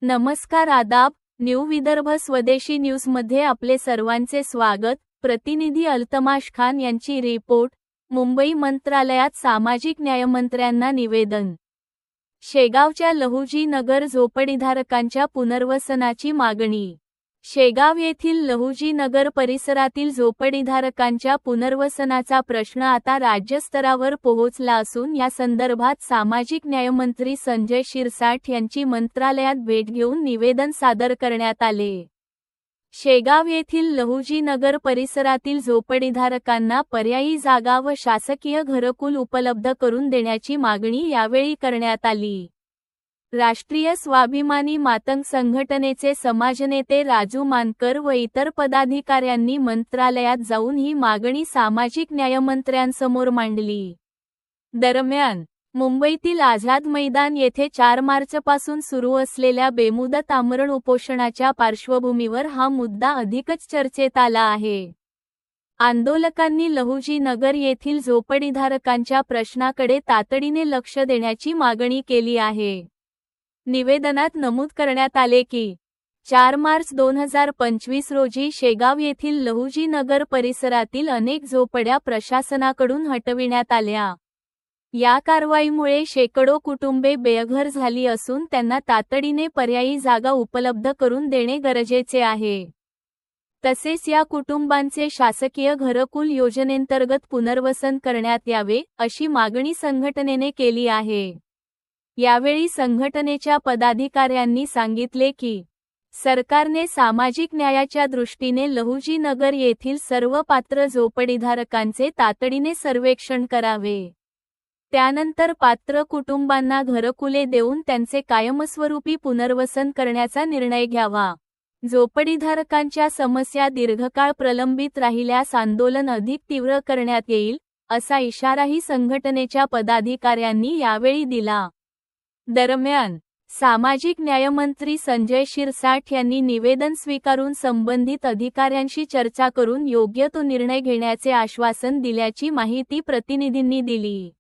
नमस्कार आदाब, न्यू विदर्भ स्वदेशी न्यूजमध्ये आपले सर्वांचे स्वागत। प्रतिनिधी अल्तमाश खान यांची रिपोर्ट। मुंबई मंत्रालयात सामाजिक न्यायमंत्र्यांना निवेदन। शेगावच्या लहुजी नगर झोपडीधारकांच्या पुनर्वसनाची मागणी। शेगाव येथील लहुजी नगर परिसरातील झोपडीधारकांच्या पुनर्वसनाचा प्रश्न आता राज्यस्तरावर पोहोचला असून या संदर्भात सामाजिक न्यायमंत्री संजय शिरसाठ यांची मंत्रालयात भेट घेऊन निवेदन सादर करण्यात आले। शेगाव येथील लहुजी नगर परिसरातील झोपडीधारकांना पर्यायी जागा व शासकीय घरकुल उपलब्ध करून देण्याची मागणी यावेळी करण्यात आली। राष्ट्रीय स्वाभिमानी मातंग संघटनेचे समाजनेते राजू मानकर व इतर पदाधिकाऱ्यांनी मंत्रालयात जाऊन ही मागणी सामाजिक न्यायमंत्र्यांसमोर मांडली। दरम्यान, मुंबईतील आझाद मैदान येथे 4 मार्चपासून सुरू असलेल्या बेमुदत आमरण उपोषणाच्या पार्श्वभूमीवर हा मुद्दा अधिकच चर्चेत आला आहे। आंदोलकांनी लहुजी नगर येथील झोपडीधारकांच्या प्रश्नाकडे तातडीने लक्ष देण्याची मागणी केली आहे। निवेदनात नमूद करण्यात आले की 4 मार्च 2025 रोजी शेगाव येथील लहुजी नगर परिसरातील अनेक झोपड्या प्रशासनाकडून हटविण्यात आल्या। या कारवाईमुळे शेकडो कुटुंबे बेघर झाली असून त्यांना तातडीने पर्यायी जागा उपलब्ध करून देणे गरजेचे आहे। तसेच या कुटुंबांचे शासकीय घरकुल योजनेंतर्गत पुनर्वसन करण्यात यावे, अशी मागणी संघटनेने केली आहे। यावेळी संघटनेच्या पदाधिकाऱ्यांनी सांगितले की सरकारने सामाजिक न्यायाच्या दृष्टीने लहुजी नगर येथील सर्व पात्र झोपडीधारकांचे तातडीने सर्वेक्षण करावे। त्यानंतर पात्र कुटुंबांना घरकुले देऊन त्यांचे कायमस्वरूपी पुनर्वसन करण्याचा निर्णय घ्यावा। झोपडीधारकांच्या समस्या दीर्घकाळ प्रलंबित राहिल्यास आंदोलन अधिक तीव्र करण्यात येईल, असा इशाराही संघटनेच्या पदाधिकाऱ्यांनी यावेळी दिला। दरम्यान, सामाजिक न्यायमंत्री संजय शिरसाठ यांनी निवेदन स्वीकारून संबंधित अधिकाऱ्यांशी चर्चा करून योग्य तो निर्णय घेण्याचे आश्वासन दिल्याची माहिती प्रतिनिधींनी दिली।